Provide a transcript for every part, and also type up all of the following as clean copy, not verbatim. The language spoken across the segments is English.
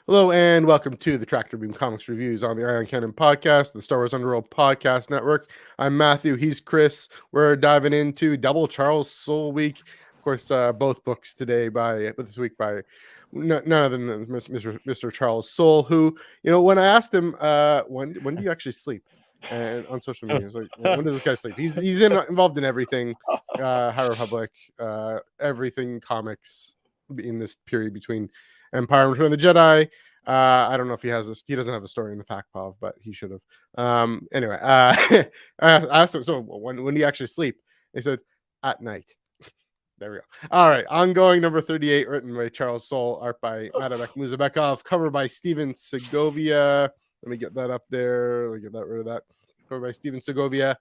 Hello and welcome to the Tractor Beam Comics Reviews on the Iron Cannon Podcast, the Star Wars Underworld Podcast Network. I'm Matthew, he's Chris. We're diving into Double Charles Soule Week. Of course, both books today this week by none other than Mr. Charles Soule, who, when I asked him, when do you actually sleep? And on social media, he was like, when does this guy sleep? He's involved in everything, High Republic, everything comics in this period between Empire and Return of the Jedi. I don't know if he has this. He doesn't have a story in the FAQ, but he should have. Anyway, I asked him, so when do you actually sleep? He said, at night. There we go. All right. Ongoing number 38, written by Charles Soule, art by Madabek Muzabekov, cover by Steven Segovia. Let me get that up there. Let me get rid of that. Cover by Steven Segovia.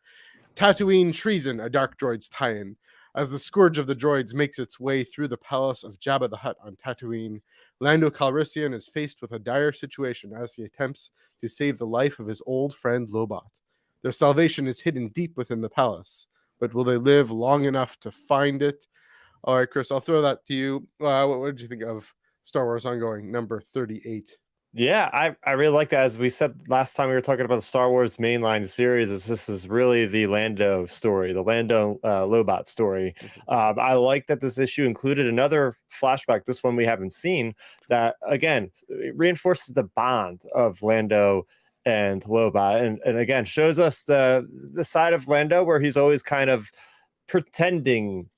Tatooine Treason, a Dark Droids tie-in. As the Scourge of the Droids makes its way through the palace of Jabba the Hutt on Tatooine, Lando Calrissian is faced with a dire situation as he attempts to save the life of his old friend Lobot. Their salvation is hidden deep within the palace, but will they live long enough to find it? All right, Chris, I'll throw that to you. What did you think of Star Wars Ongoing number 38? Yeah, I really like that. As we said last time we were talking about the Star Wars mainline series, this is really the Lando story, the Lando Lobot story. I like that this issue included another flashback, this one we haven't seen, that, again, it reinforces the bond of Lando and Lobot, and again, shows us the side of Lando where he's always kind of pretending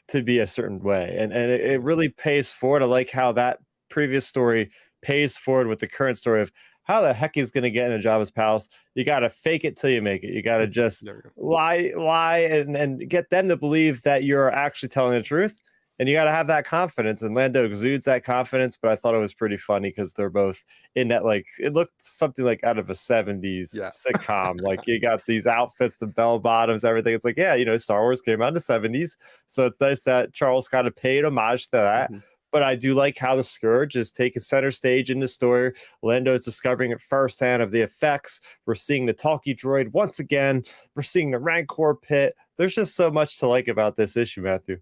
to be a certain way. And it really pays forward. I like how that previous story pays forward with the current story of how the heck he's going to get in a Jabba's palace. You got to fake it till you make it. You got to just lie and get them to believe that you're actually telling the truth. And you got to have that confidence. And Lando exudes that confidence. But I thought it was pretty funny because they're both in that, like, it looked something like out of a 70s sitcom. Like, you got these outfits, the bell bottoms, everything. It's like, yeah, Star Wars came out in the 70s. So it's nice that Charles kind of paid homage to that. But I do like how the Scourge is taking center stage in the story. Lando is discovering it firsthand of the effects. We're seeing the talkie droid once again. We're seeing the Rancor pit. There's just so much to like about this issue, Matthew.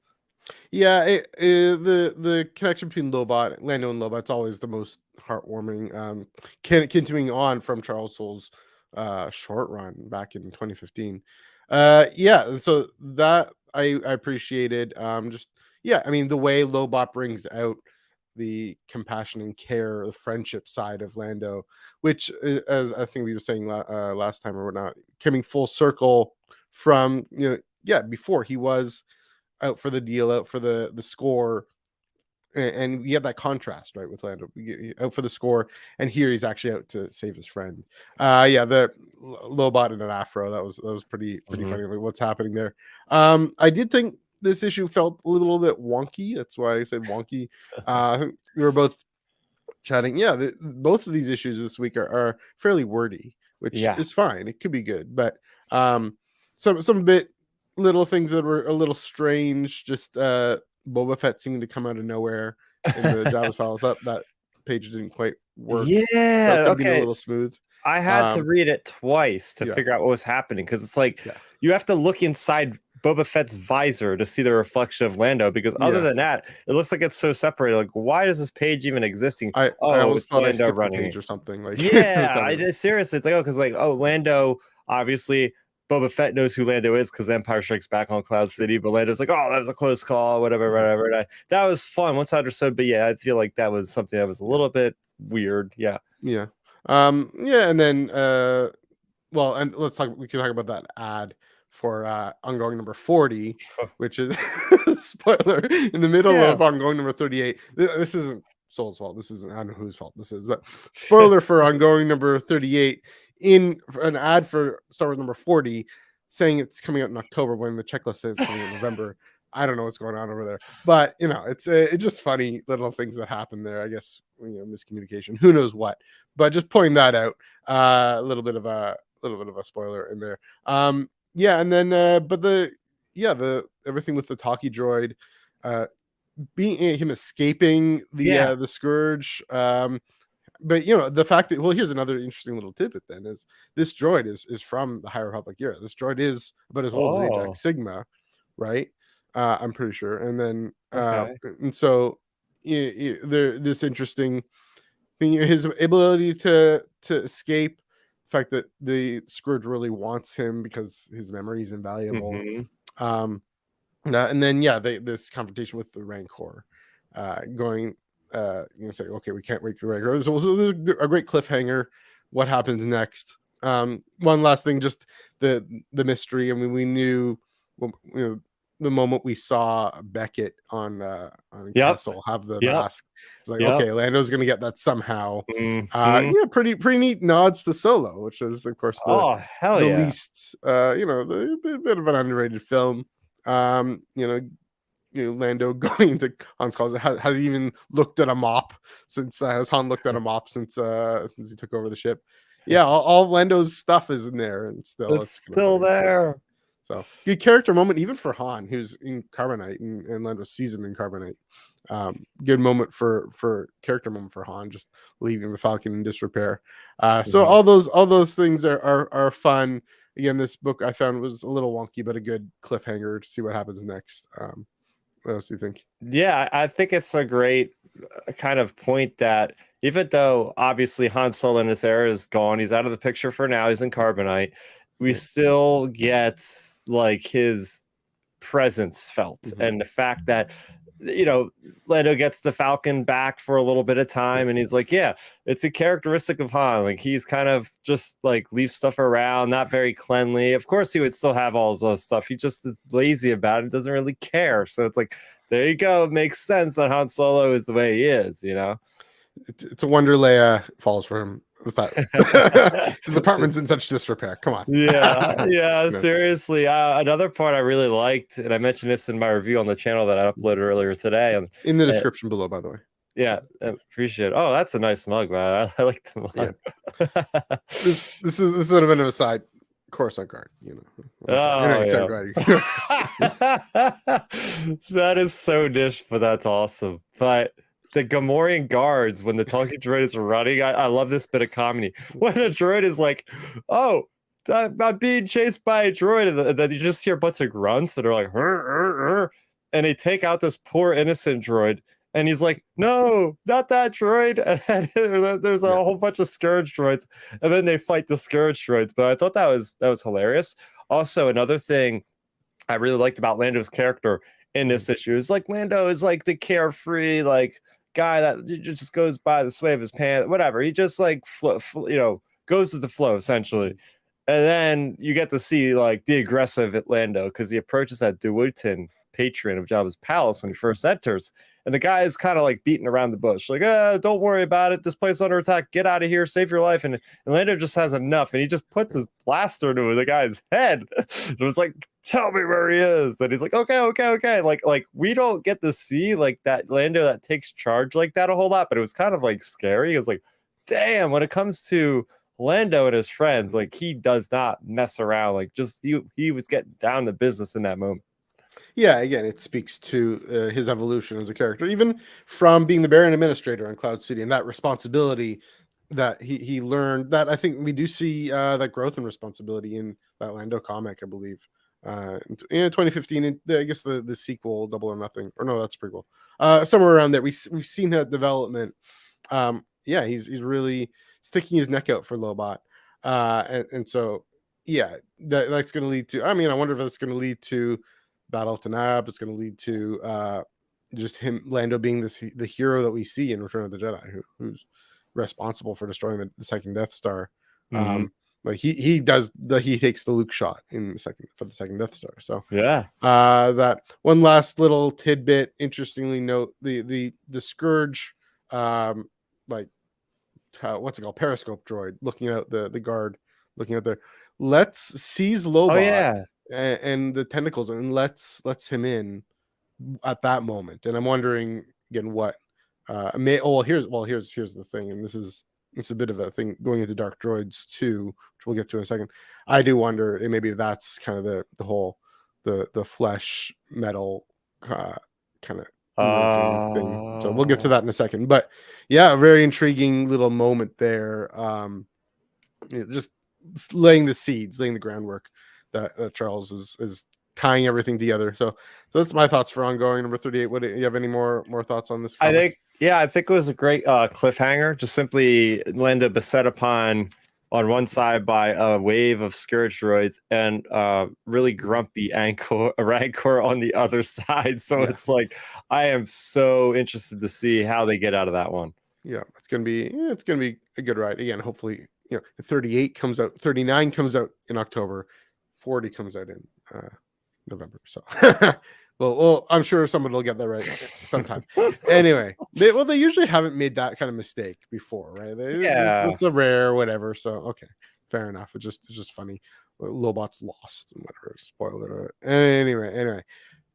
Yeah, the connection between Lando and Lobot's always the most heartwarming. Continuing on from Charles Soule's short run back in 2015. Yeah, so that I appreciated. I mean, the way Lobot brings out the compassion and care, the friendship side of Lando, which, as I think we were saying last time or whatnot, coming full circle from before he was out for the deal, out for the score, and we have that contrast, right, with Lando out for the score, and here he's actually out to save his friend. The Lobot in an afro, that was pretty funny, like, what's happening there. I did think this issue felt a little bit wonky. That's why I said wonky. We were both chatting. Yeah, both of these issues this week are fairly wordy, which is fine. It could be good, but some bit little things that were a little strange. Just Boba Fett seeming to come out of nowhere in the Jabba's palace. That page didn't quite work. Yeah, so okay. A little smooth. I had to read it twice to figure out what was happening, because it's like you have to look inside Boba Fett's visor to see the reflection of Lando, because other than that, it looks like it's so separated. Like, why is this page even existing? I almost thought Lando running page or something. Like, I did, seriously. It's like, Lando, obviously Boba Fett knows who Lando is because Empire Strikes Back on Cloud City, but Lando's like, oh, that was a close call, whatever. And that was fun once I understood. But yeah, I feel like that was something that was a little bit weird. Yeah. And then and we can talk about that ad for ongoing number 40, which is spoiler in the middle of ongoing number 38. This isn't Soule's fault. This isn't, I don't know whose fault this is, but spoiler for ongoing number 38 in an ad for Star Wars number 40, saying it's coming out in October when the checklist says it's coming in November. I don't know what's going on over there, but it's just funny little things that happen there. I guess miscommunication, who knows what, but just pointing that out. A little bit of a spoiler in there. And then but the everything with the talkie droid, being him escaping the Scourge. But the fact that, here's another interesting little tidbit then, is this droid is from the High Republic era. This droid is about as old as Ajax Sigma, right? I'm pretty sure. And then and so this interesting his ability to escape, the fact that the Scourge really wants him because his memory is invaluable. Mm-hmm. And then this confrontation with the Rancor, going, say, okay, we can't wait for the Rancor. So this is a great cliffhanger. What happens next? One last thing, just the mystery. I mean, we knew, the moment we saw Beckett on Yep. Kessel have the Yep. mask, it's like, Yep. okay, Lando's gonna get that somehow. Mm-hmm. Pretty neat nods to Solo, which is of course Oh, hell the yeah. least, the bit of an underrated film. um you know Lando going to Han's calls, has even looked at a mop since, has Han looked at a mop since he took over the ship. Yeah, all of Lando's stuff is in there, and still It's it's kind of still funny. there. So good character moment even for Han, who's in Carbonite, and Lando sees him in Carbonite. Good moment for character moment for Han, just leaving the Falcon in disrepair. So Mhm. all those things are fun. Again, this book I found was a little wonky, but a good cliffhanger to see what happens next. What else do you think? Yeah, I think it's a great kind of point that even though obviously Han Solo in this era is gone, he's out of the picture for now, he's in Carbonite, we Yeah. still get like his presence felt. Mm-hmm. And the fact that, Lando gets the Falcon back for a little bit of time, and he's like, yeah, it's a characteristic of Han. Like, he's kind of just like leaves stuff around, not very cleanly. Of course, he would still have all those stuff. He just is lazy about it, doesn't really care. So it's like, there you go. It makes sense that Han Solo is the way he is, It's a wonder Leia falls for him with that. His apartment's in such disrepair. Come on. Yeah, No. seriously. Another part I really liked, and I mentioned this in my review on the channel that I uploaded earlier today. And In the description below, by the way. yeah, appreciate it. Oh, that's a nice mug, man. I like the Yeah. mug. This is a bit of a side course on guard, Oh, Anyway, sorry, yeah. go ahead. That is so niche, but that's awesome. But the Gamorrean guards, when the talking droid is running, I love this bit of comedy. When a droid is like, oh, I'm being chased by a droid, and then you just hear a bunch of grunts that are like, and they take out this poor innocent droid. And he's like, no, not that droid. And then there's a Yeah. whole bunch of Scourge droids, and then they fight the Scourge droids. But I thought that was hilarious. Also, another thing I really liked about Lando's character in this issue is like Lando is like the carefree like guy that just goes by the sway of his pants, whatever. He just like goes with the flow essentially. And then you get to see like the aggressive Lando because he approaches that Duotin patron of Jabba's palace when he first enters. And the guy is kind of like beating around the bush, like, don't worry about it. This place is under attack. Get out of here. Save your life. And Lando just has enough. And he just puts his blaster to the guy's head. It was like, tell me where he is. And he's like, okay. Like we don't get to see like that Lando that takes charge like that a whole lot, but it was kind of like scary. It was like, damn, when it comes to Lando and his friends, like he does not mess around. Like just he was getting down to business in that moment. Yeah, again, it speaks to his evolution as a character, even from being the Baron Administrator on Cloud City, and that responsibility that he learned. That I think we do see that growth and responsibility in that Lando comic, I believe. In 2015, I guess the sequel, Double or Nothing, or no, that's prequel. Somewhere around there, we've seen that development. Yeah, he's really sticking his neck out for Lobot, and so yeah, that's going to lead to. I mean, I wonder if that's going to lead to Battle of Tanab. It's going to lead to just him, Lando, being the hero that we see in Return of the Jedi, who's responsible for destroying the second Death Star. Mm-hmm. Like he takes the Luke shot in the second Death Star. So Yeah. that one last little tidbit. Interestingly, note the Scourge, like what's it called, periscope droid looking out the guard looking out there. Let's seize Lobot. Oh yeah. And the tentacles, and let's him in at that moment. And I'm wondering again what here's the thing, and it's a bit of a thing going into Dark Droids too, which we'll get to in a second. I do wonder, and maybe that's kind of the whole the flesh metal kind of merging thing. So we'll get to that in a second. But yeah, a very intriguing little moment there. Just laying the seeds, laying the groundwork that Charles is tying everything together. So that's my thoughts for ongoing number 38. What do you have any more thoughts on this comic? Yeah, I think it was a great cliffhanger. Just simply Lando beset upon on one side by a wave of Scourge droids and really grumpy Rancor on the other side. So Yeah. it's like I am so interested to see how they get out of that one. Yeah, it's gonna be a good ride. Again, hopefully, 38 comes out, 39 comes out in October, 40 comes out in November. So well, I'm sure someone will get that right sometime. Anyway, they usually haven't made that kind of mistake before, right? Yeah. It's a rare whatever. So okay, fair enough. It's just funny. Lobot's lost and whatever. Spoiler alert. Anyway.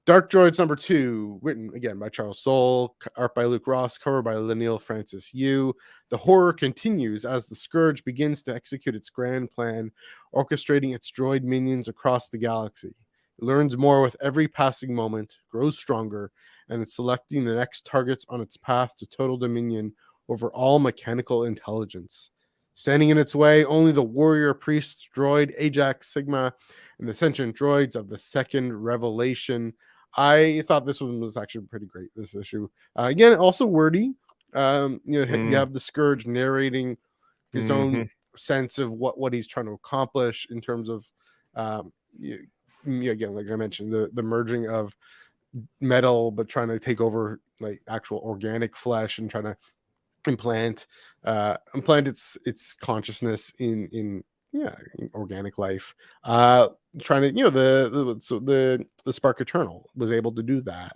Dark Droids number 2, written again by Charles Soule, art by Luke Ross, cover by Laniel Francis Yu. The horror continues as the Scourge begins to execute its grand plan, orchestrating its droid minions across the galaxy. It learns more with every passing moment, grows stronger, and is selecting the next targets on its path to total dominion over all mechanical intelligence. Standing in its way, only the warrior priest droid Ajax Sigma and the sentient droids of the second revelation. I thought this one was actually pretty great, this issue. Again, also wordy. You have the Scourge narrating his own sense of what he's trying to accomplish in terms of, again, like I mentioned, the merging of metal, but trying to take over like actual organic flesh and trying to implant its consciousness in organic life, trying to the spark eternal was able to do that,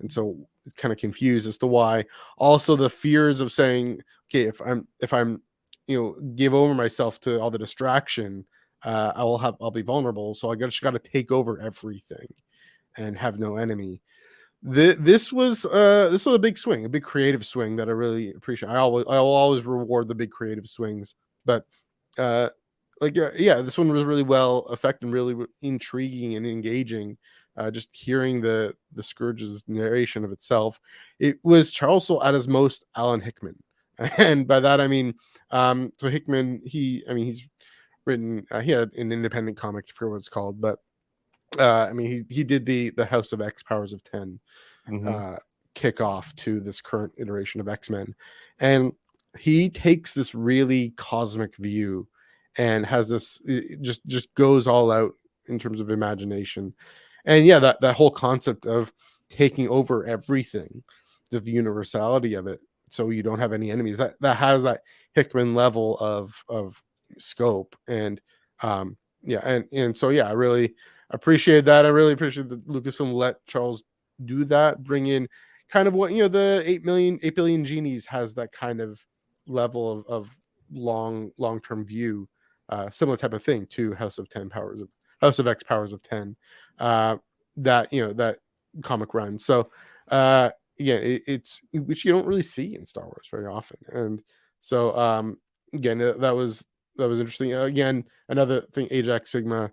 and so kind of confused as to why. Also the fears of saying, okay, if I'm give over myself to all the distraction, I'll be vulnerable, so I just got to take over everything and have no enemy. This was a big swing, a big creative swing that I really appreciate. I will always reward the big creative swings, but this one was really well effective and really intriguing and engaging. Just hearing the Scourge's narration of itself, it was Charles Soule at his most Alan Hickman, and by that I mean, so Hickman, he's written, he had an independent comic, I forget what it's called, but he did the House of X Powers of 10 kickoff to this current iteration of X-Men, and he takes this really cosmic view and has this, it just goes all out in terms of imagination, and that whole concept of taking over everything, the universality of it, so you don't have any enemies, that has that Hickman level of scope, and so I really appreciate that. I really appreciate that Lucasfilm let Charles do that, bring in kind of what the 8 billion genies has, that kind of level of long-term view, similar type of thing to House of X Powers of 10, that comic run. So it's which you don't really see in Star Wars very often, and so again, that was interesting. Again, another thing, Ajax Sigma.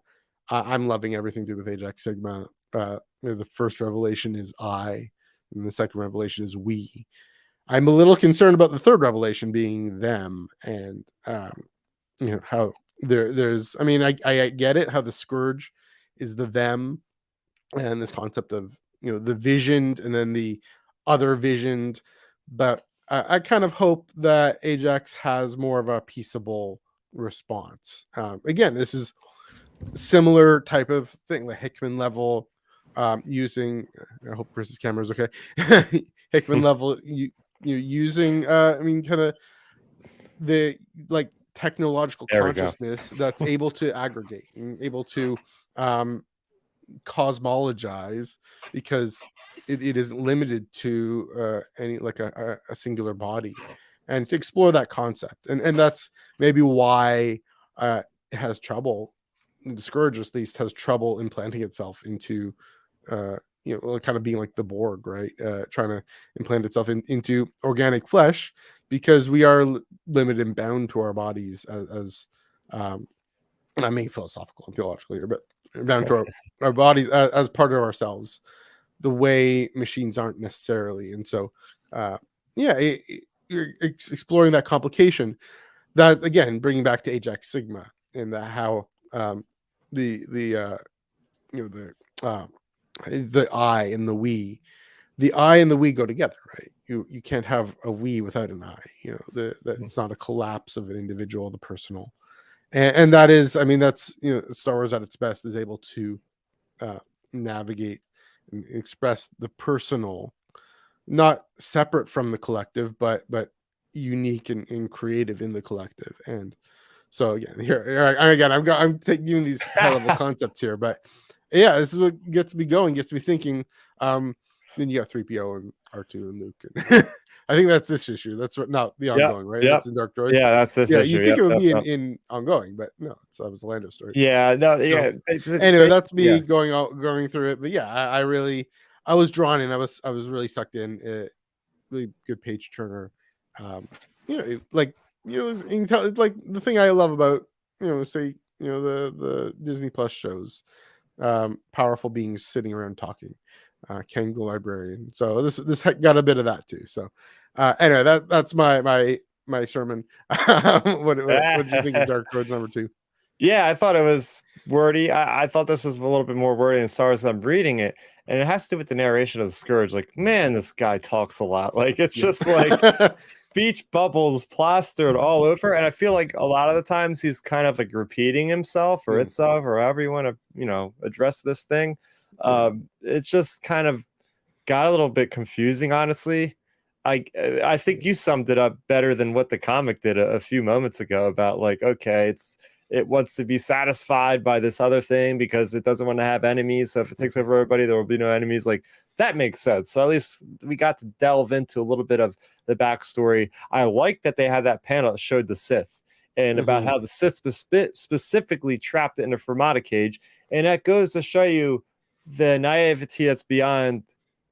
I'm loving everything to do with Ajax Sigma. The first revelation is I, and the second revelation is we. I'm a little concerned about the third revelation being them, and how there's. I mean, I get it, how the Scourge is the them, and this concept of the visioned and then the other visioned, but I kind of hope that Ajax has more of a peaceable response. Again, this is similar type of thing, the Hickman level, using, I hope Chris's camera is okay. Hickman level, using kind of the like technological consciousness that's able to aggregate and able to cosmologize, because it is limited to any like a singular body, and to explore that concept, and that's maybe why it has trouble. The Scourge at least has trouble implanting itself into kind of being like the Borg, right? Trying to implant itself into organic flesh, because we are limited and bound to our bodies as I mean, philosophical and theological here, but down to our bodies as part of ourselves, the way machines aren't necessarily. And so you're exploring that complication, that again bringing back to Ajax Sigma, and that how the I and the we, the I and the we go together, right? You can't have a we without an I. It's not a collapse of an individual, the personal, and that is, I mean, that's Star Wars at its best is able to navigate and express the personal, not separate from the collective, but unique and creative in the collective. And so again, I'm taking these high level concepts here, but yeah, this is what gets me going, gets me thinking. Then you got 3PO and R2 and Luke. I think that's this issue. That's what, not the ongoing, right? That's in Dark Droids. Yeah, that's this Yeah, issue. you think it would be in ongoing, but no, that was a Lando story. Yeah, no, yeah. So, anyway, that's me going through it. But yeah, I was drawn in. I was really sucked in. Really good page turner. Like you can tell, it's like the thing I love about the Disney Plus shows, powerful beings sitting around talking. Ken the librarian. So this got a bit of that too. So anyway, that's my sermon. What did you think of Dark Droids #2? Yeah, I thought it was wordy. I thought this was a little bit more wordy as far as I'm reading it. And it has to do with the narration of the Scourge. Like, man, this guy talks a lot. Like, it's just like speech bubbles plastered all over. And I feel like a lot of the times he's kind of like repeating himself or itself or however you want to, address this thing. It's just kind of got a little bit confusing, honestly. I think you summed it up better than what the comic did a few moments ago about like, okay, it wants to be satisfied by this other thing because it doesn't want to have enemies. So if it takes over everybody, there will be no enemies. Like, that makes sense. So at least we got to delve into a little bit of the backstory. I like that they had that panel that showed the Sith and about how the Sith specifically trapped it in a Fermata cage. And that goes to show you the naivety that's beyond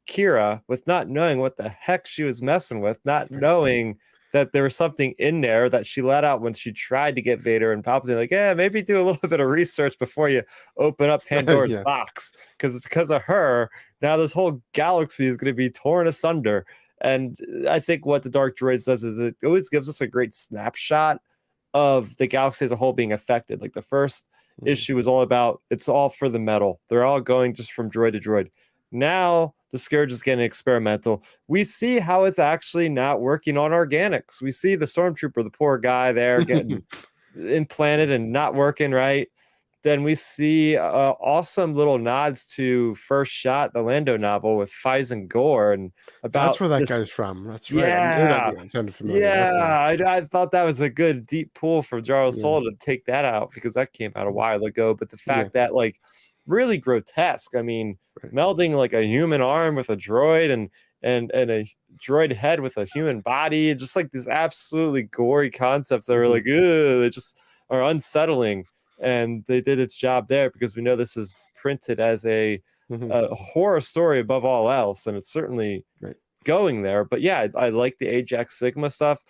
Kira with not knowing what the heck she was messing with, not knowing that there was something in there that she let out when she tried to get Vader and Palpatine. Like, yeah, maybe do a little bit of research before you open up Pandora's box. Because of her, now this whole galaxy is going to be torn asunder. And I think what the Dark Droids does is it always gives us a great snapshot of the galaxy as a whole being affected. Like the first issue is all about, it's all for the metal. They're all going just from droid to droid. Now the Scourge is getting experimental. We see how it's actually not working on organics. We see the Stormtrooper, the poor guy there, getting implanted and not working right. Then we see awesome little nods to First Shot, the Lando novel with Fies and Gore, and about that's where that guy's from. That's right. Yeah, that sounded familiar. Yeah, I thought that was a good deep pull for Charles Soule to take that out because that came out a while ago. But the fact that like really grotesque. I mean, melding like a human arm with a droid and a droid head with a human body, just like these absolutely gory concepts that are like, they just are unsettling. And they did its job there because we know this is printed as a horror story above all else, and it's certainly going there. But yeah, I like the Ajax Sigma stuff.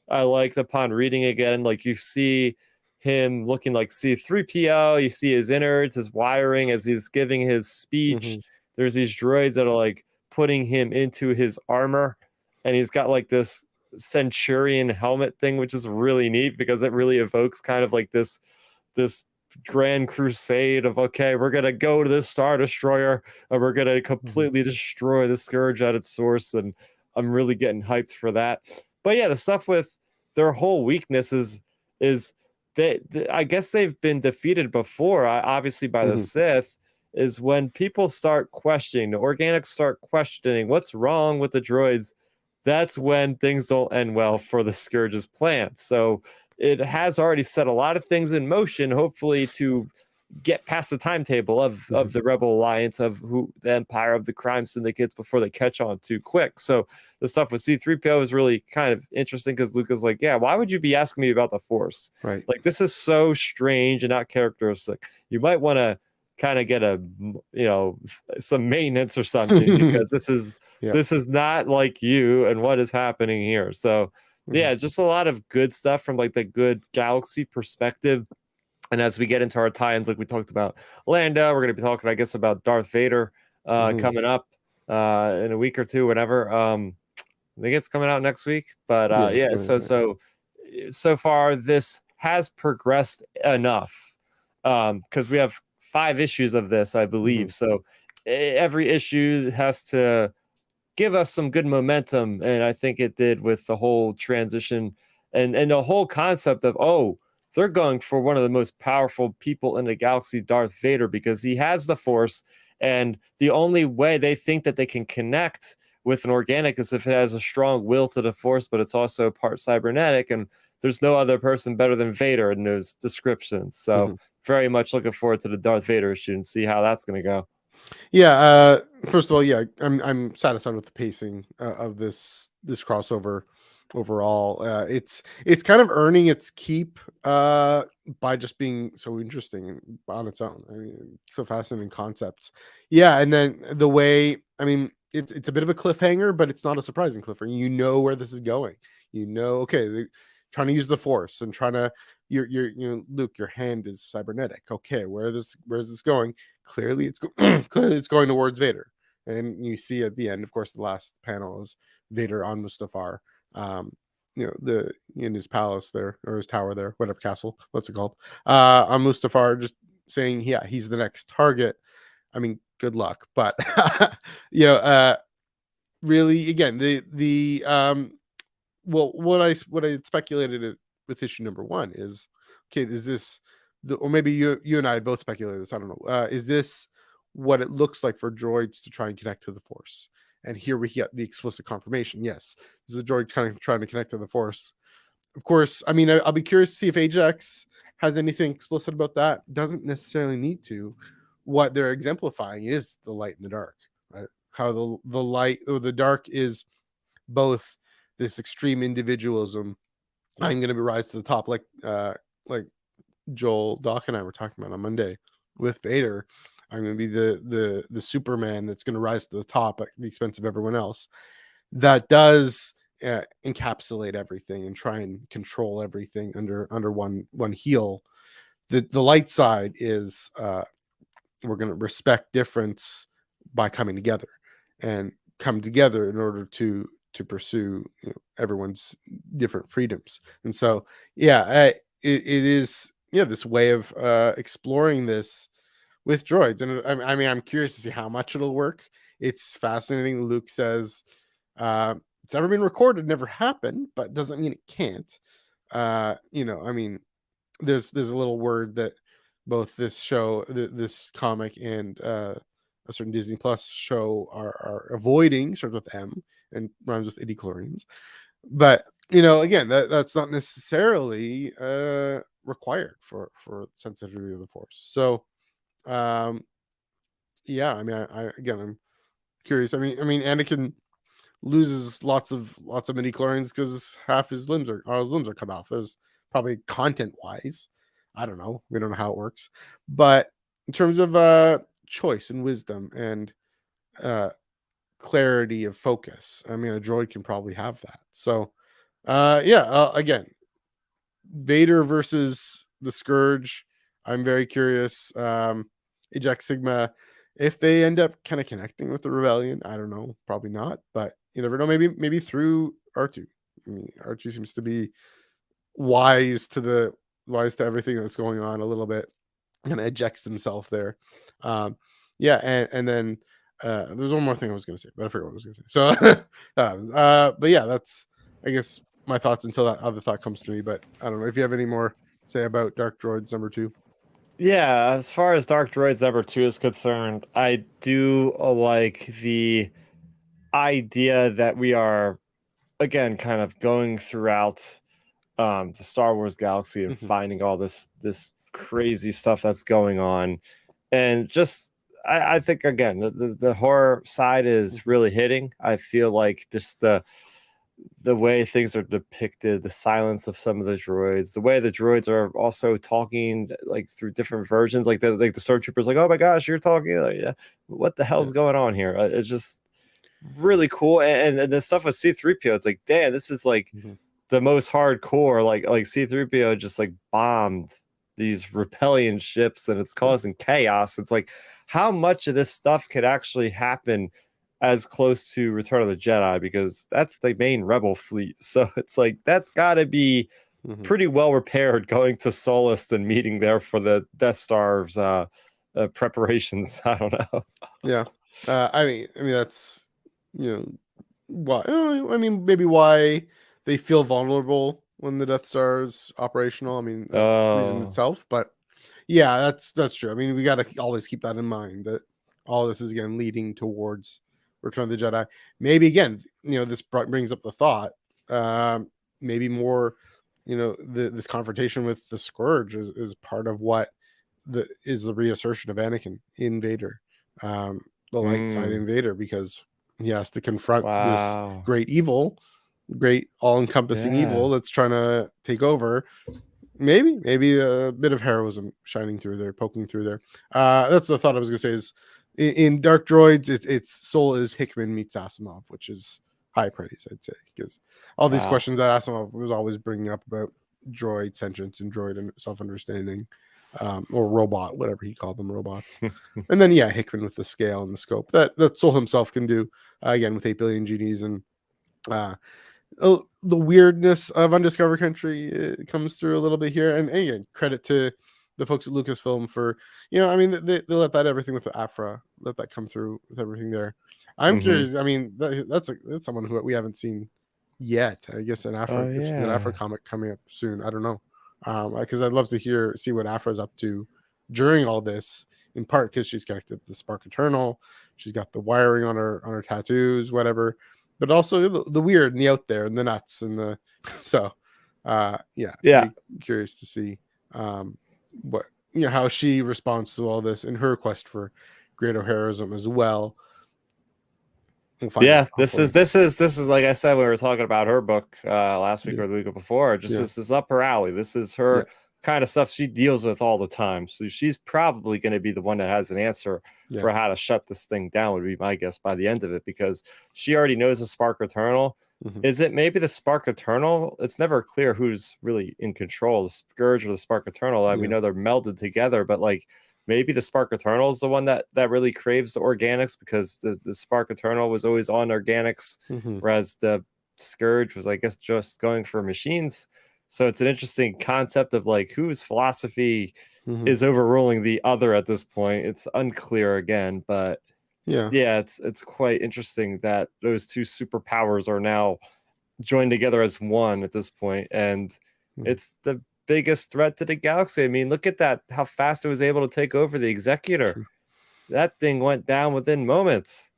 I like upon reading again, like you see him looking like C3PO, you see his innards, his wiring as he's giving his speech. There's these droids that are like putting him into his armor, and he's got like this Centurion helmet thing, which is really neat because it really evokes kind of like this grand crusade of, okay, we're gonna go to this Star Destroyer and we're gonna completely destroy the Scourge at its source. And I'm really getting hyped for that. But yeah, the stuff with their whole weakness is I guess they've been defeated before, obviously by the Sith, is when people start questioning, the organics start questioning what's wrong with the droids. That's when things don't end well for the Scourge's plan. So it has already set a lot of things in motion, hopefully to get past the timetable of the Rebel Alliance, of the Empire, of the crime syndicates before they catch on too quick. So the stuff with C3PO is really kind of interesting because Luke is like, yeah, why would you be asking me about the Force? Right. Like, this is so strange and not characteristic. You might want to kind of get some maintenance or something because this is not like you and what is happening here. So yeah, just a lot of good stuff from like the good galaxy perspective. And as we get into our tie-ins, like we talked about Lando, we're going to be talking, I guess, about Darth Vader coming up in a week or two, whatever. I think it's coming out next week. But so far, this has progressed enough because we have 5 issues of this, I believe. So every issue has to give us some good momentum. And I think it did with the whole transition and the whole concept of, oh, they're going for one of the most powerful people in the galaxy, Darth Vader, because he has the Force. And the only way they think that they can connect with an organic is if it has a strong will to the Force, but it's also part cybernetic. And there's no other person better than Vader in those descriptions. So very much looking forward to the Darth Vader issue and see how that's going to go. Yeah. First of all, yeah, I'm satisfied with the pacing of this crossover overall. It's kind of earning its keep by just being so interesting on its own. I mean, so fascinating concepts. Yeah, and then the way, I mean, it's a bit of a cliffhanger, but it's not a surprising cliffhanger. You know where this is going. You know, okay, they're trying to use the Force and trying to Luke, your hand is cybernetic. Okay, where's this going? Clearly clearly it's going towards Vader. And you see at the end, of course, the last panel is Vader on Mustafar. In his palace there, or his tower there, whatever castle, what's it called? On Mustafar, just saying, yeah, he's the next target. I mean, good luck. But really, again, what I had speculated with issue number 1 is, okay, is this or maybe you and I both speculated this, I don't know. Is this what it looks like for droids to try and connect to the Force? And here we get the explicit confirmation. Yes, this is a droid kind of trying to connect to the Force. Of course, I mean, I'll be curious to see if Ajax has anything explicit about that. Doesn't necessarily need to. What they're exemplifying is the light and the dark, right? How the light or the dark is both this extreme individualism. I'm going to be rise to the top, like Joel, Doc, and I were talking about on Monday with Vader. I'm going to be the Superman that's going to rise to the top at the expense of everyone else. That does encapsulate everything and try and control everything under one heel. The light side is we're going to respect difference by coming together and come together in order to pursue everyone's different freedoms. And so, yeah, it is this way of exploring this with droids. And I mean, I'm curious to see how much it'll work. It's fascinating. Luke says it's never been recorded, never happened, but doesn't mean it can't. I mean, there's a little word that both this show, this comic, and a certain Disney Plus show are avoiding, starts with M and rhymes with idichlorians. But again, that's not necessarily required for sensitivity of the Force. So yeah, I mean, I'm curious. I mean, Anakin loses lots of midichlorians because half his limbs are cut off. There's probably content wise, I don't know. We don't know how it works, but in terms of choice and wisdom and clarity of focus, I mean, a droid can probably have that. So again, Vader versus the Scourge. I'm very curious. Ajax Sigma, if they end up kind of connecting with the rebellion, I don't know, probably not, but you never know. Maybe through R2. I mean, R2 seems to be wise to everything that's going on a little bit, and ejects himself there. And then there's one more thing I was going to say, but I forgot what I was going to say. So, but yeah, that's, I guess, my thoughts until that other thought comes to me. But I don't know if you have any more say about Dark Droids number 2. Yeah, as far as Dark Droids number 2 is concerned, I do like the idea that we are, again, kind of going throughout the Star Wars galaxy and finding all this crazy stuff that's going on. And just, I think, again, the horror side is really hitting. I feel like just the way things are depicted, the silence of some of the droids, the way the droids are also talking like through different versions, like the stormtroopers, like, oh my gosh, you're talking, like, yeah, what the hell's going on here? It's just really cool. And the stuff with C-3PO, it's like, damn, this is like the most hardcore. Like C-3PO just like bombed these rebellion ships and it's causing chaos. It's like, how much of this stuff could actually happen as close to Return of the Jedi, because that's the main rebel fleet. So it's like, that's got to be pretty well repaired going to Solus and meeting there for the Death Star's preparations. I don't know. Yeah. I mean that's, why. I mean, maybe why they feel vulnerable when the Death Star is operational. I mean, that's the reason Oh, itself. But yeah, that's true. I mean, we got to always keep that in mind that all this is again leading towards Return of the Jedi. Maybe again, this brings up the thought. Maybe more, this confrontation with the Scourge is part of what is the reassertion of Anakin in Vader, the light side in Vader, because he has to confront this wow. great evil, great all-encompassing evil that's trying to take over. Maybe a bit of heroism shining through there, poking through there. That's the thought I was gonna say. Is in Dark Droids, its soul is Hickman meets Asimov, which is high praise, I'd say, because all these questions that Asimov was always bringing up about droid sentience and droid and self-understanding, or robot, whatever he called them, robots. And then Hickman with the scale and the scope that Soule himself can do, again with 8 billion genies. And the weirdness of Undiscovered Country comes through a little bit here. And again, credit to the folks at Lucasfilm for, I mean, they let that everything with the Afra, let that come through with everything there. I'm curious. I mean, that's someone who we haven't seen yet. I guess an Afra, if she's an Afra comic coming up soon. I don't know, because I'd love to see what Afra's up to during all this. In part because she's connected to the Spark Eternal, she's got the wiring on her tattoos, whatever. But also the weird and the out there and the nuts and the pretty curious to see what how she responds to all this in her quest for greater heroism as well. We'll this is like I said when we were talking about her book last week or the week before. This is up her alley. This is her kind of stuff she deals with all the time. So she's probably going to be the one that has an answer for how to shut this thing down, would be my guess by the end of it, because she already knows the Spark Eternal. Is it maybe the Spark Eternal? It's never clear who's really in control, the Scourge or the Spark Eternal. We know they're melded together, but like maybe the Spark Eternal is the one that really craves the organics, because the Spark Eternal was always on organics, whereas the Scourge was, I guess, just going for machines. So it's an interesting concept of like whose philosophy is overruling the other at this point. It's unclear again, but it's quite interesting that those two superpowers are now joined together as one at this point, and it's the biggest threat to the galaxy. I mean, look at that, how fast it was able to take over the Executor. True. That thing went down within moments.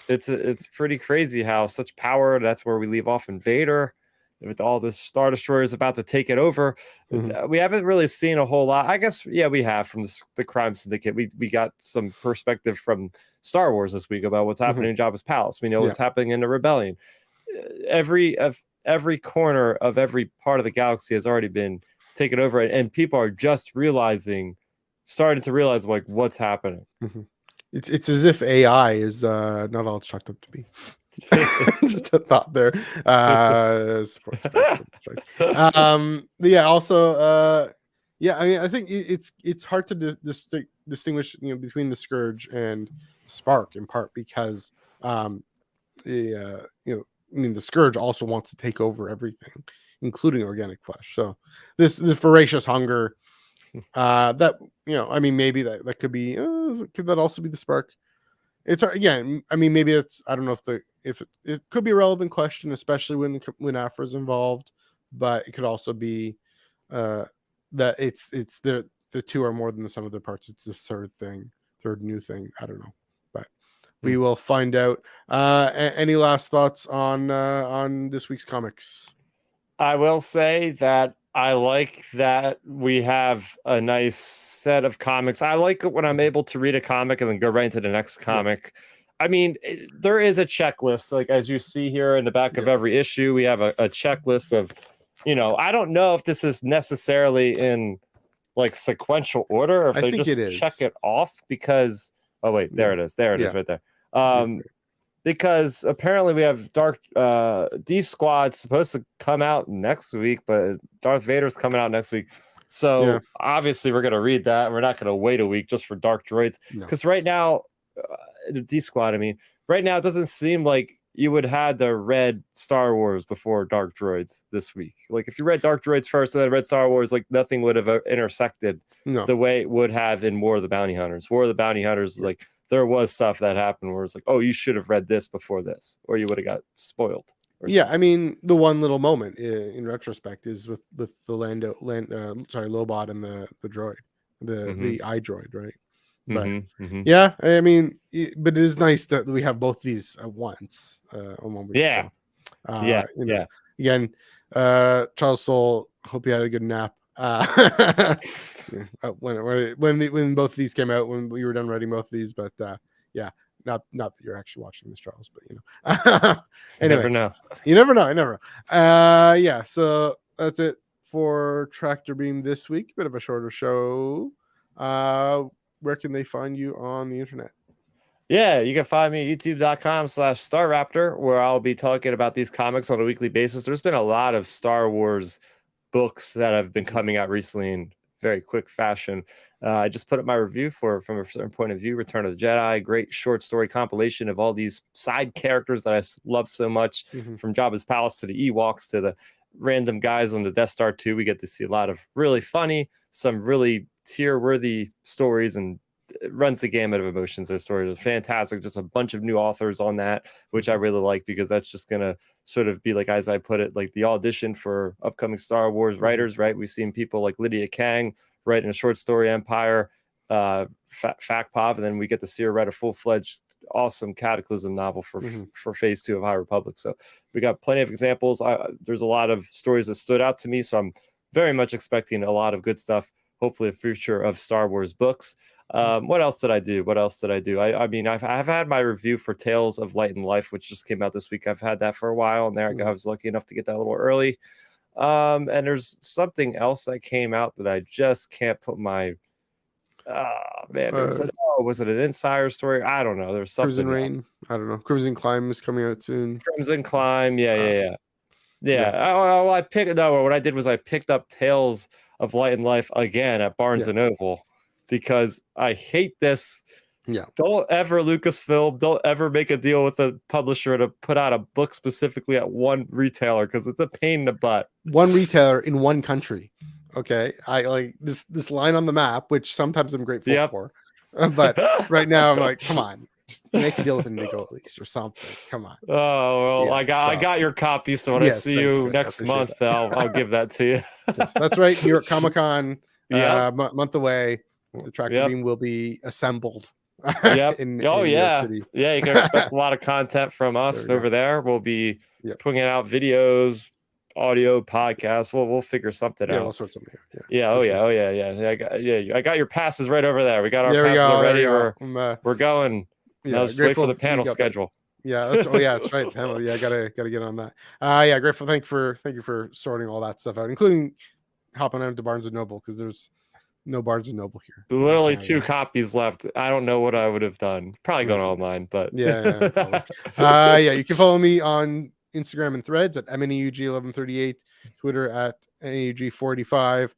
It's pretty crazy how such power. That's where we leave off in Vader, with all the Star Destroyers about to take it over. We haven't really seen a whole lot. I guess, we have from the Crime Syndicate. We got some perspective from Star Wars this week about what's happening in Jabba's palace. We know what's happening in the rebellion. Every corner of every part of the galaxy has already been taken over, and people are just starting to realize like what's happening. It's as if AI is not all it's chalked up to be. Just a thought there. Also, I mean, I think it's hard to distinguish, between the Scourge and Spark, in part because, I mean, the Scourge also wants to take over everything, including organic flesh. So this voracious hunger, that, I mean, maybe that could be, could that also be the Spark? It's again, I mean, maybe it's, I don't know if it could be a relevant question, especially when Afra's involved, but it could also be that it's the two are more than the sum of their parts. It's the third new thing. I don't know, but we will find out. Any last thoughts on this week's comics? I will say that I like that we have a nice set of comics. I like it when I'm able to read a comic and then go right into the next comic. I mean, there is a checklist, like as you see here in the back of every issue, we have a checklist of, I don't know if this is necessarily in like sequential order, or if they just check it off because, oh wait, there it is right there. Because apparently we have Dark D Squad supposed to come out next week, but Darth Vader's coming out next week. So obviously we're going to read that. We're not going to wait a week just for Dark Droids. Because right now, D Squad, I mean, right now it doesn't seem like you would have the read Star Wars before Dark Droids this week. Like if you read Dark Droids first and then read Star Wars, like nothing would have intersected the way it would have in War of the Bounty Hunters. War of the Bounty Hunters is like there was stuff that happened where it's like, oh, you should have read this before this, or you would have got spoiled. Yeah, I mean, the one little moment in retrospect is with the Lobot and the droid, the iDroid, right? But yeah, I mean, but it is nice that we have both these at once on one week. Yeah, so, again, Charles Soule, hope you had a good nap. When both of these came out, when we were done writing both of these, but yeah, not that you're actually watching this, Charles, but anyway, you never know. Yeah, so that's it for Tractor Beam this week. Bit of a shorter show. Where can they find you on the internet? Yeah, you can find me at youtube.com/Starrapter, where I'll be talking about these comics on a weekly basis. There's been a lot of Star Wars books that have been coming out recently in very quick fashion. I just put up my review from a certain point of view, Return of the Jedi, great short story compilation of all these side characters that I love so much, from Jabba's palace to the Ewoks to the random guys on the Death Star 2. We get to see a lot of really funny, some really tier-worthy stories, and it runs the gamut of emotions. Those stories are fantastic. Just a bunch of new authors on that, which I really like, because that's just going to sort of be like, as I put it, like the audition for upcoming Star Wars writers, right? We've seen people like Lydia Kang writing a short story Empire, Fact-Pov, and then we get to see her write a full-fledged awesome Cataclysm novel for Phase 2 of High Republic. So we got plenty of examples. There's a lot of stories that stood out to me, so I'm very much expecting a lot of good stuff, hopefully a future of Star Wars books. What else did I do? I mean, I've had my review for Tales of Light and Life, which just came out this week. I've had that for a while, and I was lucky enough to get that a little early. And there's something else that came out that I just can't put my was it an insider story? I don't know. There's something Crimson Rain. I don't know. Crimson Climb is coming out soon. Crimson Climb, yeah. I picked what I did was I picked up Tales of Light and Life again at Barnes and Noble, because I hate this. Yeah. Don't ever, Lucasfilm, don't ever make a deal with a publisher to put out a book specifically at one retailer, because it's a pain in the butt. One retailer in one country. Okay. I like this line on the map, which sometimes I'm grateful for. But right now I'm like, come on, just make a deal with Indigo at least, or something. Come on. Oh, well, I got your copy, so when I see you next month, I'll give that to you. Yes, that's right. New York Comic Con, month away. The Tractor Beam will be assembled. In New York City. Yeah, you can expect a lot of content from us over there. We'll be putting out videos, audio, podcasts. We'll figure something out. All sorts of I got your passes right over there. We got our passes already. We're going. Now just wait for the panel schedule. That's right. Panel. Yeah, gotta get on that. Grateful. Thank you for sorting all that stuff out, including hopping out to Barnes and Noble, because there's no Barnes and Noble here. Literally 2 copies left. I don't know what I would have done. Probably gone online, but you can follow me on Instagram and Threads at MNEUG1138, Twitter at NEUG485,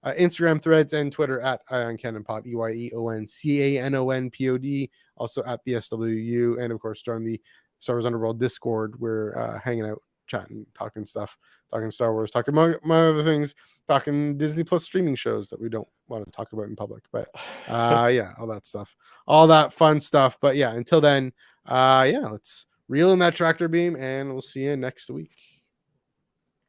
Instagram, Threads, and Twitter at IonCanonPod, EYEONCANONPOD, also at the SWU, and of course join the Star Wars Underworld Discord. We're hanging out, chatting, talking stuff, talking Star Wars, talking my other things, talking Disney Plus streaming shows that we don't want to talk about in public, but all that stuff, all that fun stuff. But until then, let's reel in that Tractor Beam, and we'll see you next week.